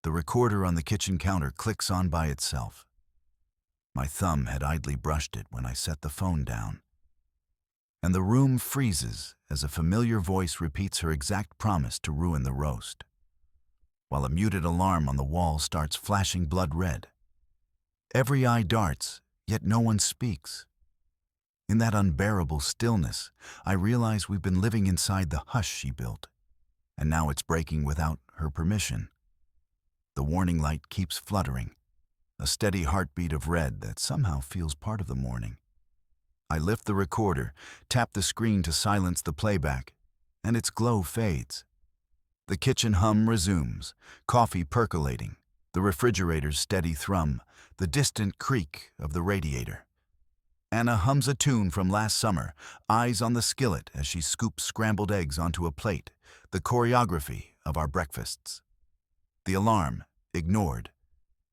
The recorder on the kitchen counter clicks on by itself. My thumb had idly brushed it when I set the phone down. And the room freezes as a familiar voice repeats her exact promise to ruin the roast, while a muted alarm on the wall starts flashing blood red. Every eye darts, yet no one speaks. In that unbearable stillness, I realize we've been living inside the hush she built, and now it's breaking without her permission. The warning light keeps fluttering, a steady heartbeat of red that somehow feels part of the morning. I lift the recorder, tap the screen to silence the playback, and its glow fades. The kitchen hum resumes, coffee percolating, the refrigerator's steady thrum, the distant creak of the radiator. Anna hums a tune from last summer, eyes on the skillet as she scoops scrambled eggs onto a plate, the choreography of our breakfasts. The alarm, ignored,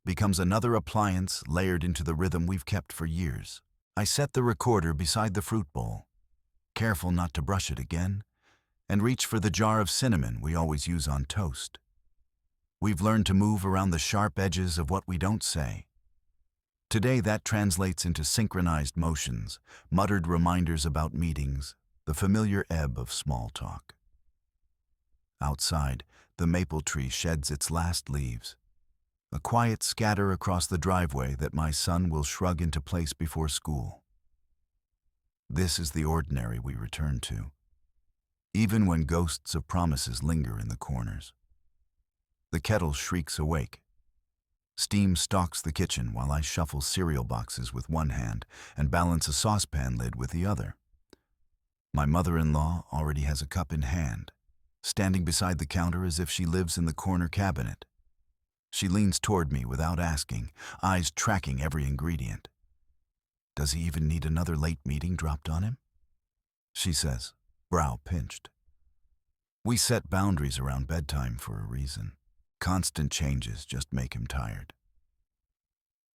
becomes another appliance layered into the rhythm we've kept for years. I set the recorder beside the fruit bowl, careful not to brush it again, and reach for the jar of cinnamon we always use on toast. We've learned to move around the sharp edges of what we don't say. Today that translates into synchronized motions, muttered reminders about meetings, the familiar ebb of small talk. Outside, the maple tree sheds its last leaves, a quiet scatter across the driveway that my son will shrug into place before school. This is the ordinary we return to, even when ghosts of promises linger in the corners. The kettle shrieks awake. Steam stalks the kitchen while I shuffle cereal boxes with one hand and balance a saucepan lid with the other. My mother-in-law already has a cup in hand, standing beside the counter as if she lives in the corner cabinet. She leans toward me without asking, eyes tracking every ingredient. Does he even need another late meeting dropped on him? She says, brow pinched. We set boundaries around bedtime for a reason. Constant changes just make him tired.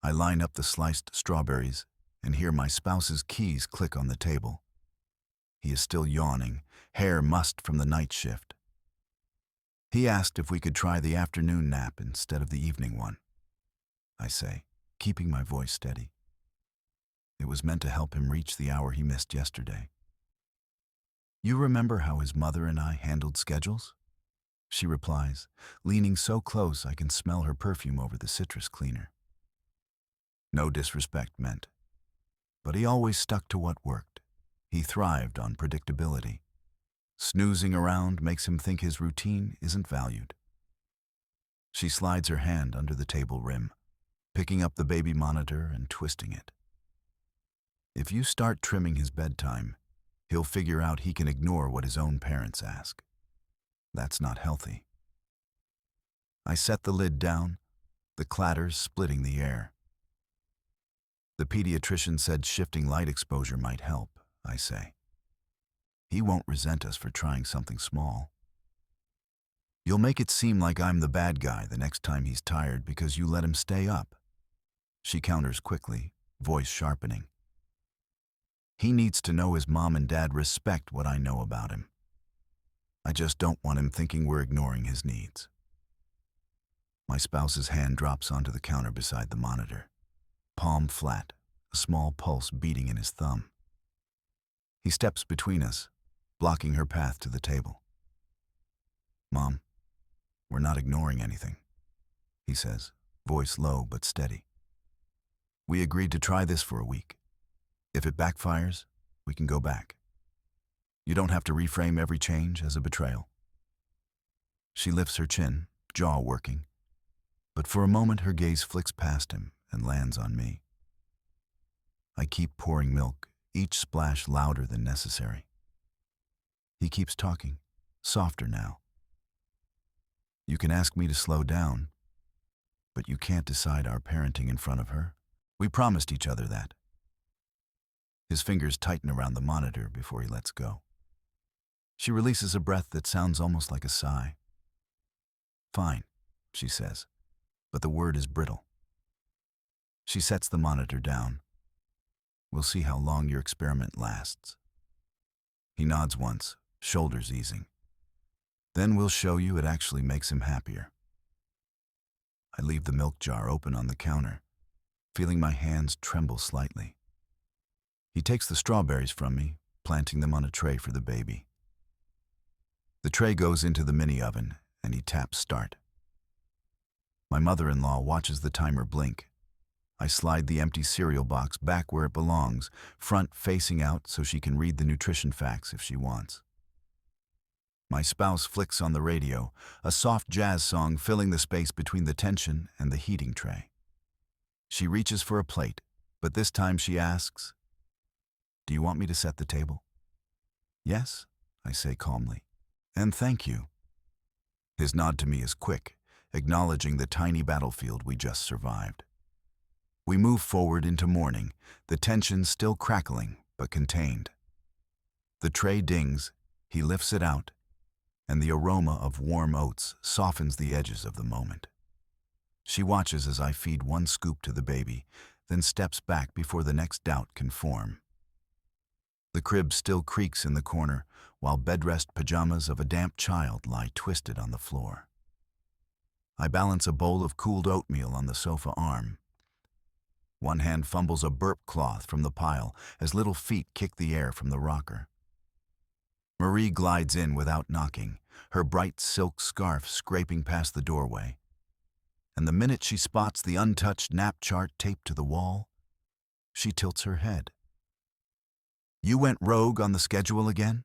I line up the sliced strawberries and hear my spouse's keys click on the table. He is still yawning, hair mussed from the night shift. He asked if we could try the afternoon nap instead of the evening one, I say, keeping my voice steady. It was meant to help him reach the hour he missed yesterday. You remember how his mother and I handled schedules? She replies, leaning so close I can smell her perfume over the citrus cleaner. No disrespect meant, but he always stuck to what worked. He thrived on predictability. Snoozing around makes him think his routine isn't valued. She slides her hand under the table rim, picking up the baby monitor and twisting it. If you start trimming his bedtime, he'll figure out he can ignore what his own parents ask. That's not healthy. I set the lid down, the clatters splitting the air. The pediatrician said shifting light exposure might help, I say. He won't resent us for trying something small. You'll make it seem like I'm the bad guy the next time he's tired because you let him stay up. She counters quickly, voice sharpening. He needs to know his mom and dad respect what I know about him. I just don't want him thinking we're ignoring his needs. My spouse's hand drops onto the counter beside the monitor, palm flat, a small pulse beating in his thumb. He steps between us, blocking her path to the table. Mom, we're not ignoring anything, he says, voice low but steady. We agreed to try this for a week. If it backfires, we can go back. You don't have to reframe every change as a betrayal. She lifts her chin, jaw working, but for a moment her gaze flicks past him and lands on me. I keep pouring milk, each splash louder than necessary. He keeps talking, softer now. You can ask me to slow down, but you can't decide our parenting in front of her. We promised each other that. His fingers tighten around the monitor before he lets go. She releases a breath that sounds almost like a sigh. Fine, she says, but the word is brittle. She sets the monitor down. We'll see how long your experiment lasts. He nods once, shoulders easing. Then we'll show you it actually makes him happier. I leave the milk jar open on the counter, feeling my hands tremble slightly. He takes the strawberries from me, planting them on a tray for the baby. The tray goes into the mini oven, and he taps start. My mother-in-law watches the timer blink. I slide the empty cereal box back where it belongs, front facing out so she can read the nutrition facts if she wants. My spouse flicks on the radio, a soft jazz song filling the space between the tension and the heating tray. She reaches for a plate, but this time she asks, "Do you want me to set the table?" "Yes," I say calmly. "And thank you." His nod to me is quick, acknowledging the tiny battlefield we just survived. We move forward into morning, the tension still crackling but contained. The tray dings, he lifts it out, and the aroma of warm oats softens the edges of the moment. She watches as I feed one scoop to the baby, then steps back before the next doubt can form. The crib still creaks in the corner, while bedrest pajamas of a damp child lie twisted on the floor. I balance a bowl of cooled oatmeal on the sofa arm. One hand fumbles a burp cloth from the pile as little feet kick the air from the rocker. Marie glides in without knocking, her bright silk scarf scraping past the doorway. And the minute she spots the untouched nap chart taped to the wall, she tilts her head. "You went rogue on the schedule again?"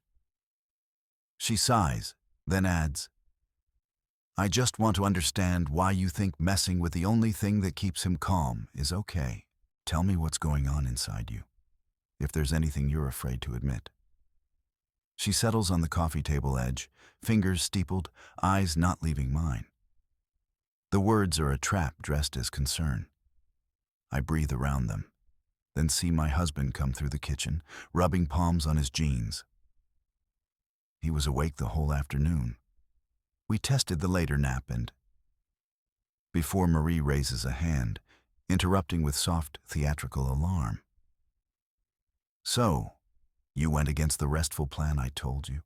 She sighs, then adds, "I just want to understand why you think messing with the only thing that keeps him calm is okay. Tell me what's going on inside you, if there's anything you're afraid to admit." She settles on the coffee table edge, fingers steepled, eyes not leaving mine. The words are a trap dressed as concern. I breathe around them, then see my husband come through the kitchen, rubbing palms on his jeans. He was awake the whole afternoon. We tested the later nap and... Before Marie raises a hand, interrupting with soft, theatrical alarm. "So, you went against the restful plan I told you?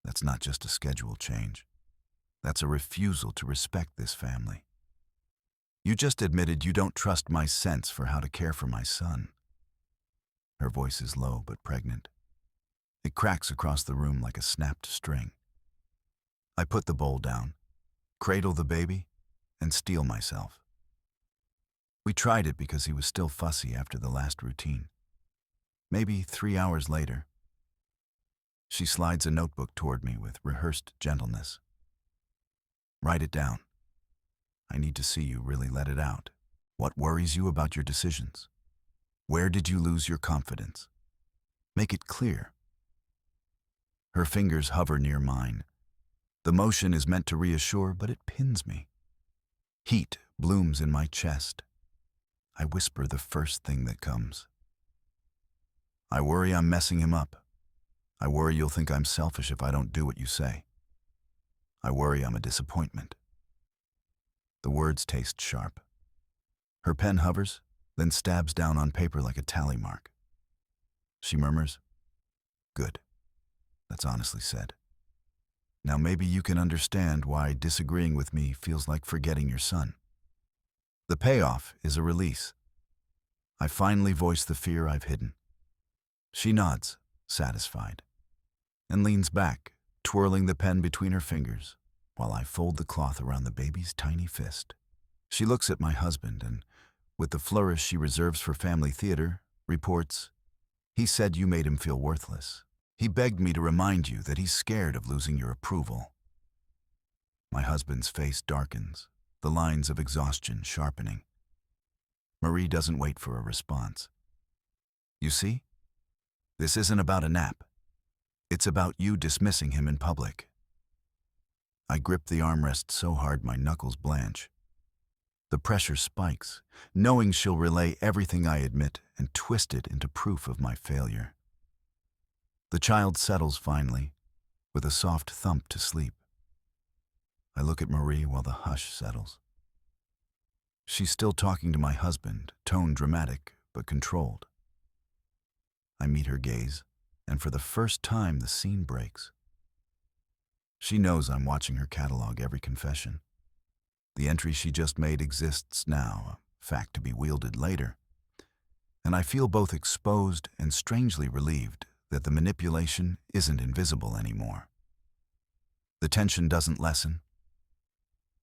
That's not just a schedule change. That's a refusal to respect this family. You just admitted you don't trust my sense for how to care for my son." Her voice is low but pregnant. It cracks across the room like a snapped string. I put the bowl down, cradle the baby, and steel myself. We tried it because he was still fussy after the last routine. Maybe 3 hours later. She slides a notebook toward me with rehearsed gentleness. "Write it down. I need to see you really let it out. What worries you about your decisions? Where did you lose your confidence? Make it clear." Her fingers hover near mine. The motion is meant to reassure, but it pins me. Heat blooms in my chest. I whisper the first thing that comes. "I worry I'm messing him up. I worry you'll think I'm selfish if I don't do what you say. I worry I'm a disappointment." The words taste sharp. Her pen hovers, then stabs down on paper like a tally mark. She murmurs, "Good. That's honestly said. Now maybe you can understand why disagreeing with me feels like forgetting your son." The payoff is a release. I finally voice the fear I've hidden. She nods, satisfied, and leans back, twirling the pen between her fingers, while I fold the cloth around the baby's tiny fist. She looks at my husband and, with the flourish she reserves for family theater, reports, "He said you made him feel worthless. He begged me to remind you that he's scared of losing your approval." My husband's face darkens, the lines of exhaustion sharpening. Marie doesn't wait for a response. "You see? This isn't about a nap. It's about you dismissing him in public." I grip the armrest so hard my knuckles blanch. The pressure spikes, knowing she'll relay everything I admit and twist it into proof of my failure. The child settles finally, with a soft thump to sleep. I look at Marie while the hush settles. She's still talking to my husband, tone dramatic but controlled. I meet her gaze, and for the first time the scene breaks. She knows I'm watching her catalog every confession. The entry she just made exists now, a fact to be wielded later. And I feel both exposed and strangely relieved that the manipulation isn't invisible anymore. The tension doesn't lessen,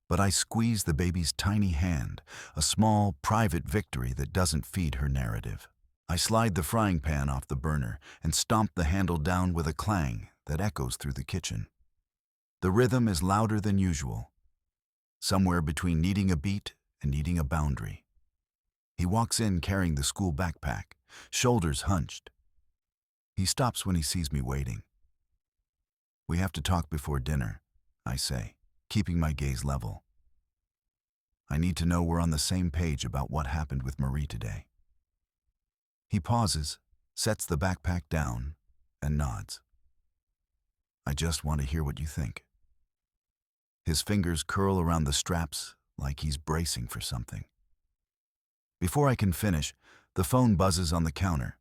but I squeeze the baby's tiny hand, a small, private victory that doesn't feed her narrative. I slide the frying pan off the burner and stomp the handle down with a clang that echoes through the kitchen. The rhythm is louder than usual, somewhere between needing a beat and needing a boundary. He walks in carrying the school backpack, shoulders hunched. He stops when he sees me waiting. "We have to talk before dinner," I say, keeping my gaze level. "I need to know we're on the same page about what happened with Marie today." He pauses, sets the backpack down, and nods. "I just want to hear what you think." His fingers curl around the straps like he's bracing for something. Before I can finish, the phone buzzes on the counter.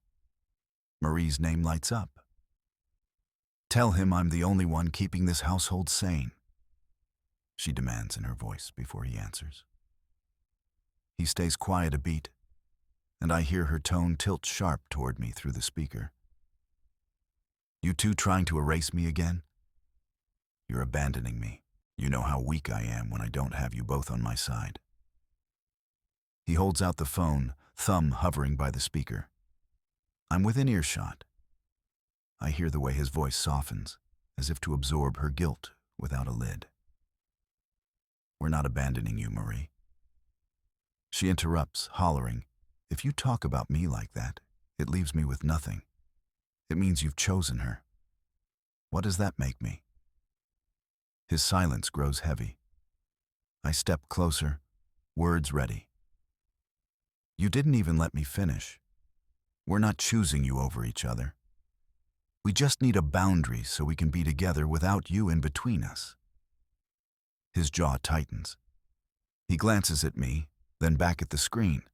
Marie's name lights up. "Tell him I'm the only one keeping this household sane," she demands in her voice before he answers. He stays quiet a beat, and I hear her tone tilt sharp toward me through the speaker. "You two trying to erase me again? You're abandoning me. You know how weak I am when I don't have you both on my side." He holds out the phone, thumb hovering by the speaker. I'm within earshot. I hear the way his voice softens, as if to absorb her guilt without a lid. "We're not abandoning you, Marie." She interrupts, hollering, "If you talk about me like that, it leaves me with nothing. It means you've chosen her. What does that make me?" His silence grows heavy. I step closer, words ready. "You didn't even let me finish. We're not choosing you over each other. We just need a boundary so we can be together without you in between us." His jaw tightens. He glances at me, then back at the screen.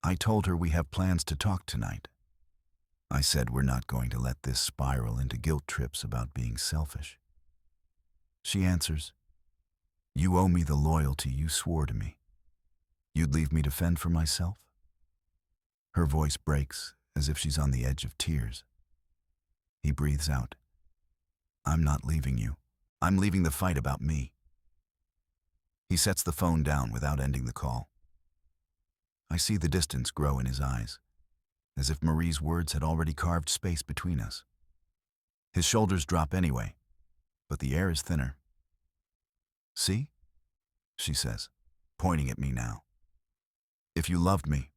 "I told her we have plans to talk tonight. I said we're not going to let this spiral into guilt trips about being selfish." She answers, "You owe me the loyalty you swore to me. You'd leave me to fend for myself?" Her voice breaks as if she's on the edge of tears. He breathes out, "I'm not leaving you. I'm leaving the fight about me." He sets the phone down without ending the call. I see the distance grow in his eyes, as if Marie's words had already carved space between us. His shoulders drop anyway, but the air is thinner. "See?" she says, pointing at me now. "If you loved me,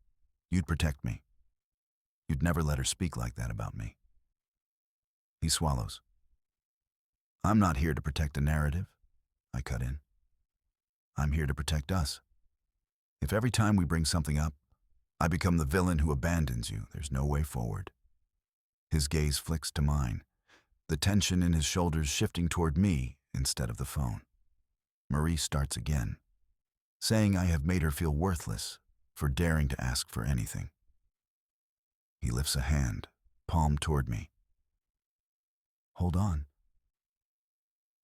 you'd protect me. You'd never let her speak like that about me." He swallows. "I'm not here to protect a narrative," I cut in. "I'm here to protect us. If every time we bring something up, I become the villain who abandons you, there's no way forward." His gaze flicks to mine, the tension in his shoulders shifting toward me instead of the phone. Marie starts again, saying I have made her feel worthless for daring to ask for anything. He lifts a hand, palm toward me. "Hold on."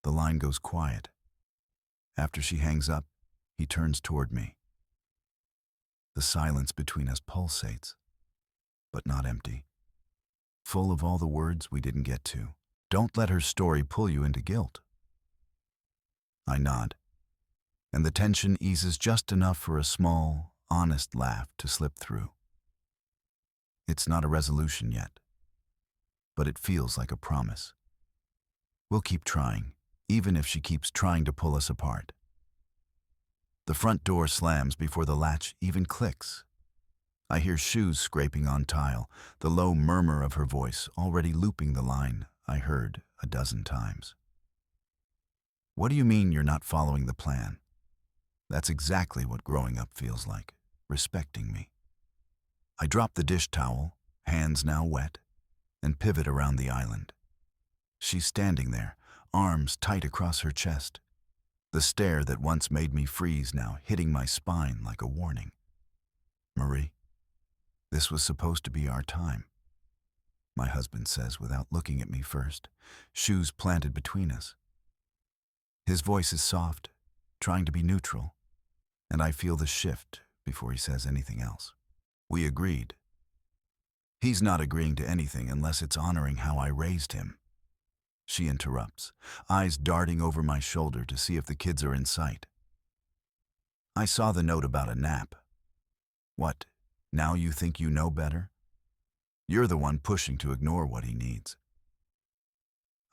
The line goes quiet. After she hangs up, he turns toward me. The silence between us pulsates, but not empty. Full of all the words we didn't get to. "Don't let her story pull you into guilt." I nod, and the tension eases just enough for a small, honest laugh to slip through. It's not a resolution yet, but it feels like a promise. We'll keep trying, even if she keeps trying to pull us apart. The front door slams before the latch even clicks. I hear shoes scraping on tile, the low murmur of her voice already looping the line I heard a dozen times. "What do you mean you're not following the plan?" That's exactly what growing up feels like, respecting me. I drop the dish towel, hands now wet, and pivot around the island. She's standing there, arms tight across her chest. The stare that once made me freeze now hitting my spine like a warning. "Marie, this was supposed to be our time," my husband says without looking at me first, shoes planted between us. His voice is soft, trying to be neutral, and I feel the shift before he says anything else. We agreed. He's not agreeing to anything unless it's honoring how I raised him. She interrupts, eyes darting over my shoulder to see if the kids are in sight. I saw the note about a nap. What, now you think you know better? You're the one pushing to ignore what he needs.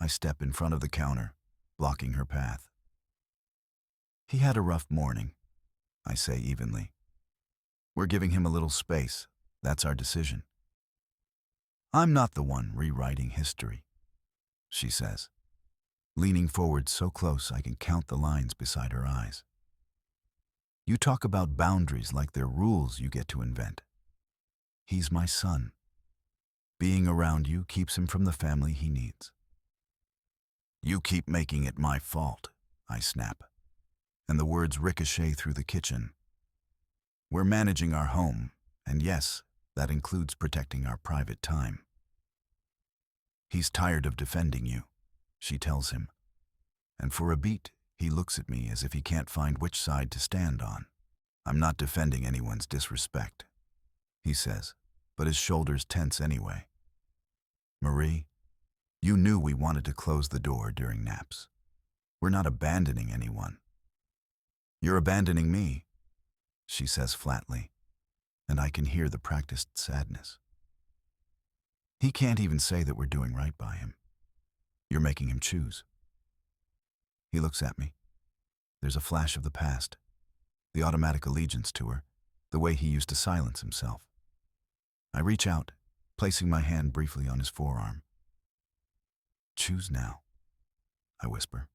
I step in front of the counter, blocking her path. He had a rough morning, I say evenly. We're giving him a little space. That's our decision. I'm not the one rewriting history, she says, leaning forward so close I can count the lines beside her eyes. You talk about boundaries like they're rules you get to invent. He's my son. Being around you keeps him from the family he needs. You keep making it my fault, I snap, and the words ricochet through the kitchen. We're managing our home, and yes, that includes protecting our private time. He's tired of defending you, she tells him, and for a beat, he looks at me as if he can't find which side to stand on. I'm not defending anyone's disrespect, he says, but his shoulders tense anyway. Marie, you knew we wanted to close the door during naps. We're not abandoning anyone. You're abandoning me, she says flatly, and I can hear the practiced sadness. He can't even say that we're doing right by him. You're making him choose. He looks at me. There's a flash of the past, the automatic allegiance to her, the way he used to silence himself. I reach out, placing my hand briefly on his forearm. Choose now, I whisper.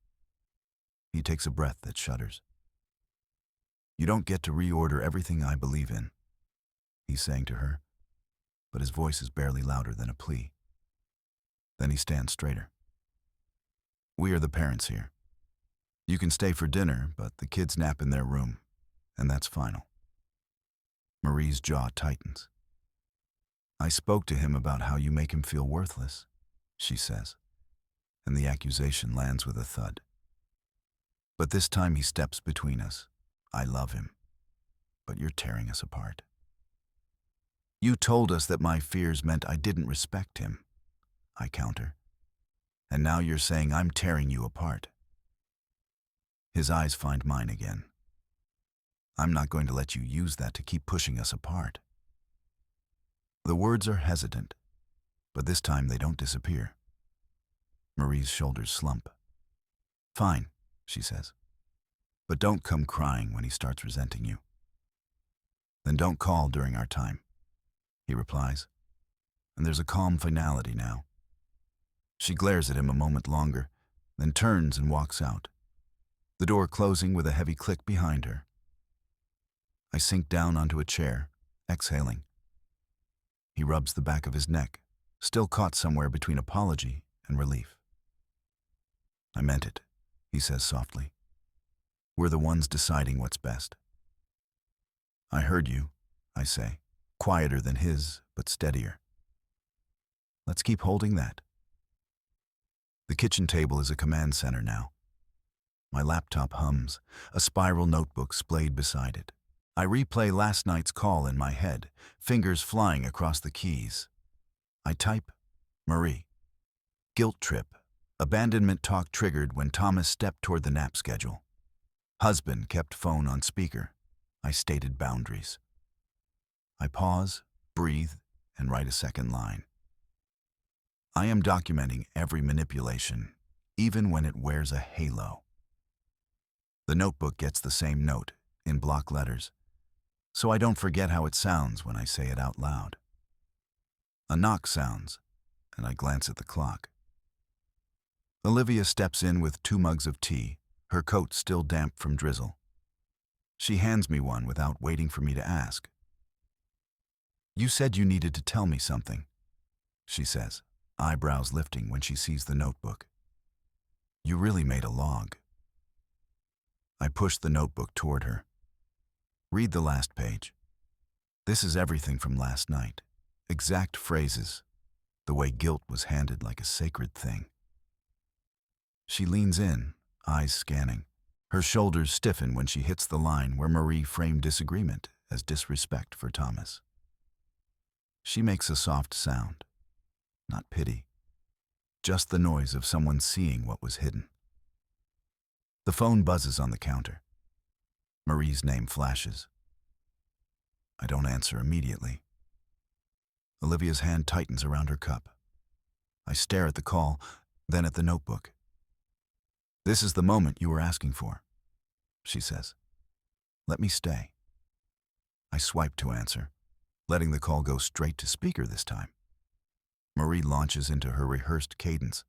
He takes a breath that shudders. You don't get to reorder everything I believe in, he's saying to her, but his voice is barely louder than a plea. Then he stands straighter. We are the parents here. You can stay for dinner, but the kids nap in their room, and that's final. Marie's jaw tightens. I spoke to him about how you make him feel worthless, she says, and the accusation lands with a thud. But this time he steps between us. I love him, but you're tearing us apart. You told us that my fears meant I didn't respect him, I counter, and now you're saying I'm tearing you apart. His eyes find mine again. I'm not going to let you use that to keep pushing us apart. The words are hesitant, but this time they don't disappear. Marie's shoulders slump. Fine, she says, but don't come crying when he starts resenting you. Then don't call during our time, he replies, and there's a calm finality now. She glares at him a moment longer, then turns and walks out, the door closing with a heavy click behind her. I sink down onto a chair, exhaling. He rubs the back of his neck, still caught somewhere between apology and relief. I meant it, he says softly. We're the ones deciding what's best. I heard you, I say, quieter than his, but steadier. Let's keep holding that. The kitchen table is a command center now. My laptop hums, a spiral notebook splayed beside it. I replay last night's call in my head, fingers flying across the keys. I type, Marie. Guilt trip. Abandonment talk triggered when Thomas stepped toward the nap schedule. Husband kept phone on speaker. I stated boundaries. I pause, breathe, and write a second line. I am documenting every manipulation, even when it wears a halo. The notebook gets the same note, in block letters, so I don't forget how it sounds when I say it out loud. A knock sounds, and I glance at the clock. Olivia steps in with 2 mugs of tea, her coat still damp from drizzle. She hands me one without waiting for me to ask. You said you needed to tell me something, she says, eyebrows lifting when she sees the notebook. You really made a log. I push the notebook toward her. Read the last page. This is everything from last night. Exact phrases, the way guilt was handed like a sacred thing. She leans in, eyes scanning. Her shoulders stiffen when she hits the line where Marie framed disagreement as disrespect for Thomas. She makes a soft sound, not pity, just the noise of someone seeing what was hidden. The phone buzzes on the counter. Marie's name flashes. I don't answer immediately. Olivia's hand tightens around her cup. I stare at the call, then at the notebook. This is the moment you were asking for, she says. Let me stay. I swipe to answer, letting the call go straight to speaker this time. Marie launches into her rehearsed cadence.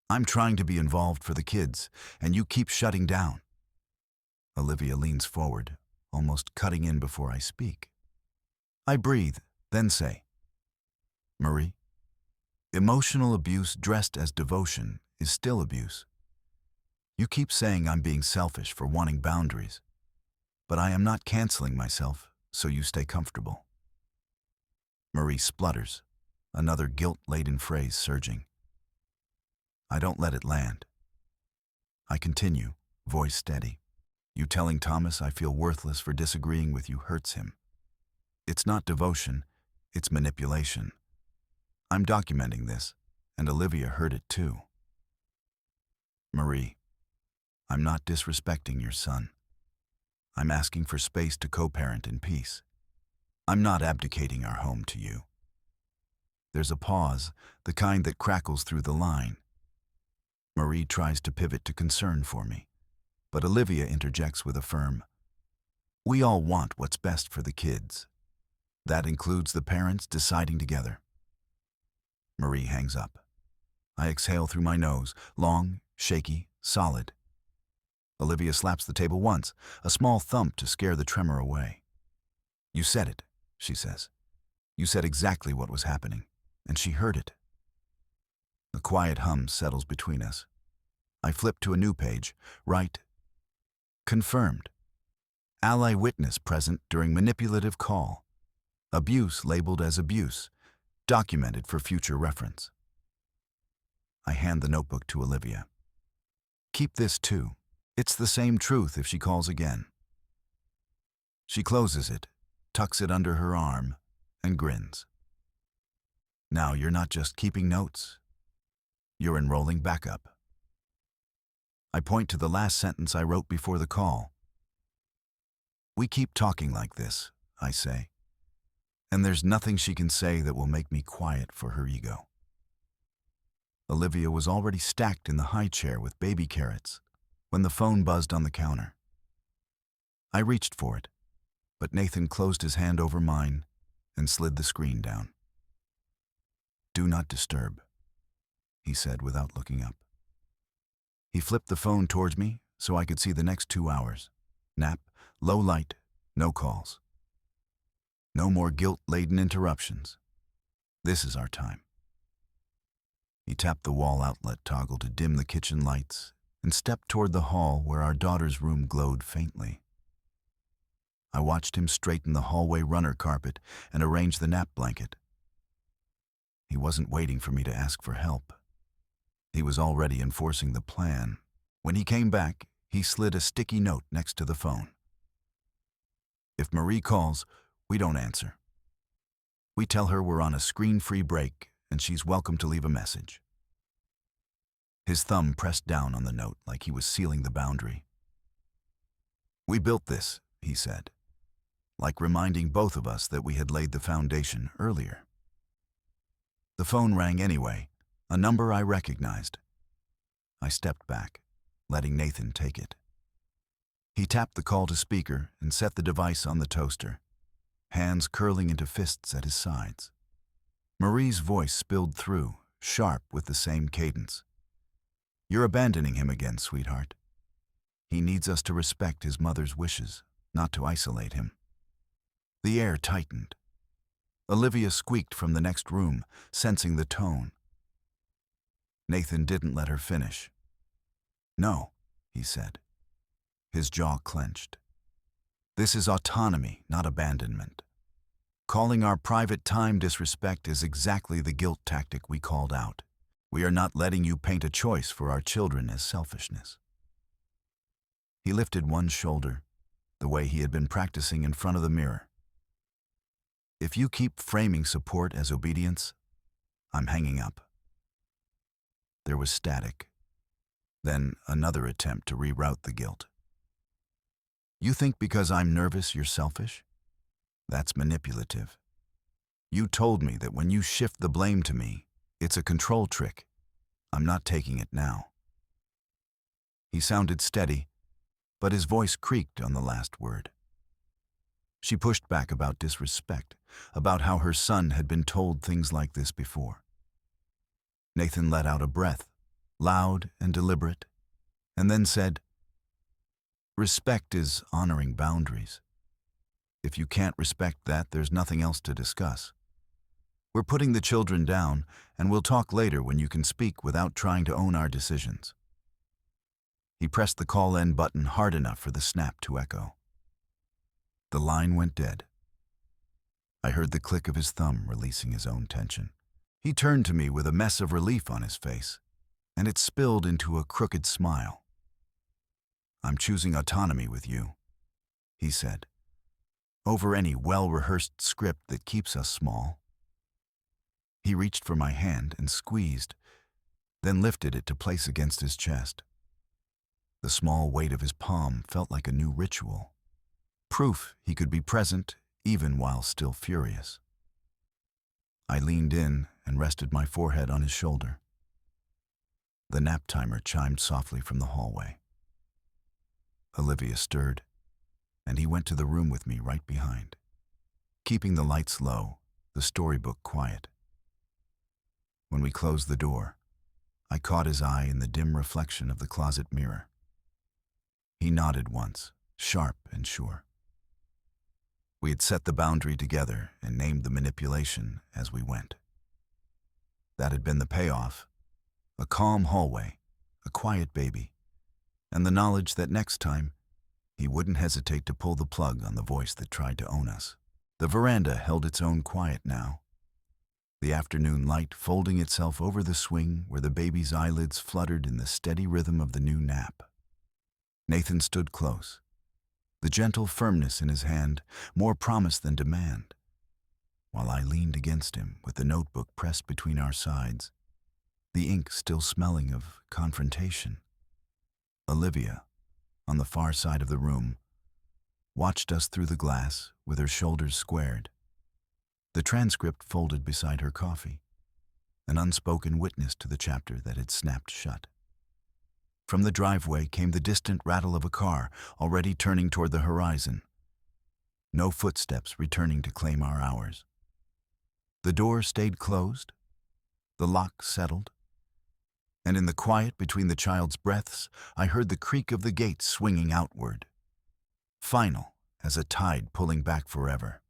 I'm trying to be involved for the kids, and you keep shutting down. Olivia leans forward, almost cutting in before I speak. I breathe, then say, Marie, emotional abuse dressed as devotion is still abuse. You keep saying I'm being selfish for wanting boundaries, but I am not canceling myself, so you stay comfortable. Marie splutters, another guilt-laden phrase surging. I don't let it land. I continue, voice steady. You telling Thomas I feel worthless for disagreeing with you hurts him. It's not devotion, it's manipulation. I'm documenting this, and Olivia heard it too. Marie, I'm not disrespecting your son. I'm asking for space to co-parent in peace. I'm not abdicating our home to you. There's a pause, the kind that crackles through the line. Marie tries to pivot to concern for me, but Olivia interjects with a firm, we all want what's best for the kids. That includes the parents deciding together. Marie hangs up. I exhale through my nose, long, shaky, solid. Olivia slaps the table once, a small thump to scare the tremor away. You said it, she says. You said exactly what was happening, and she heard it. A quiet hum settles between us. I flip to a new page, write, confirmed. Ally witness present during manipulative call. Abuse labeled as abuse, documented for future reference. I hand the notebook to Olivia. Keep this too. It's the same truth if she calls again. She closes it, tucks it under her arm, and grins. Now you're not just keeping notes. You're enrolling backup. I point to the last sentence I wrote before the call. We keep talking like this, I say, and there's nothing she can say that will make me quiet for her ego. Olivia was already stacked in the high chair with baby carrots when the phone buzzed on the counter. I reached for it, but Nathan closed his hand over mine and slid the screen down. Do not disturb, he said without looking up. He flipped the phone towards me so I could see the next 2 hours. Nap, low light, no calls. No more guilt-laden interruptions. This is our time. He tapped the wall outlet toggle to dim the kitchen lights and stepped toward the hall where our daughter's room glowed faintly. I watched him straighten the hallway runner carpet and arrange the nap blanket. He wasn't waiting for me to ask for help. He was already enforcing the plan. When he came back, he slid a sticky note next to the phone. If Marie calls, we don't answer. We tell her we're on a screen-free break and she's welcome to leave a message. His thumb pressed down on the note like he was sealing the boundary. We built this, he said, like reminding both of us that we had laid the foundation earlier. The phone rang anyway, a number I recognized. I stepped back, letting Nathan take it. He tapped the call to speaker and set the device on the toaster, hands curling into fists at his sides. Marie's voice spilled through, sharp with the same cadence. You're abandoning him again, sweetheart. He needs us to respect his mother's wishes, not to isolate him. The air tightened. Olivia squeaked from the next room, sensing the tone. Nathan didn't let her finish. No, he said. His jaw clenched. This is autonomy, not abandonment. Calling our private time disrespect is exactly the guilt tactic we called out. We are not letting you paint a choice for our children as selfishness. He lifted one shoulder, the way he had been practicing in front of the mirror. If you keep framing support as obedience, I'm hanging up. There was static. Then another attempt to reroute the guilt. You think because I'm nervous you're selfish? That's manipulative. You told me that when you shift the blame to me, it's a control trick. I'm not taking it now. He sounded steady, but his voice creaked on the last word. She pushed back about disrespect, about how her son had been told things like this before. Nathan let out a breath, loud and deliberate, and then said, "Respect is honoring boundaries. If you can't respect that, there's nothing else to discuss. We're putting the children down, and we'll talk later when you can speak without trying to own our decisions." He pressed the call end button hard enough for the snap to echo. The line went dead. I heard the click of his thumb releasing his own tension. He turned to me with a mess of relief on his face, and it spilled into a crooked smile. "I'm choosing autonomy with you," he said, "over any well-rehearsed script that keeps us small." He reached for my hand and squeezed, then lifted it to place against his chest. The small weight of his palm felt like a new ritual, proof he could be present even while still furious. I leaned in and rested my forehead on his shoulder. The nap timer chimed softly from the hallway. Olivia stirred, and he went to the room with me right behind, keeping the lights low, the storybook quiet. When we closed the door, I caught his eye in the dim reflection of the closet mirror. He nodded once, sharp and sure. We had set the boundary together and named the manipulation as we went. That had been the payoff: a calm hallway, a quiet baby, and the knowledge that next time, he wouldn't hesitate to pull the plug on the voice that tried to own us. The veranda held its own quiet now, the afternoon light folding itself over the swing where the baby's eyelids fluttered in the steady rhythm of the new nap. Nathan stood close, the gentle firmness in his hand more promise than demand, while I leaned against him with the notebook pressed between our sides, the ink still smelling of confrontation. Olivia, on the far side of the room, watched us through the glass with her shoulders squared, the transcript folded beside her coffee, an unspoken witness to the chapter that had snapped shut. From the driveway came the distant rattle of a car already turning toward the horizon. No footsteps returning to claim our hours. The door stayed closed, the lock settled, and in the quiet between the child's breaths, I heard the creak of the gate swinging outward, final as a tide pulling back forever.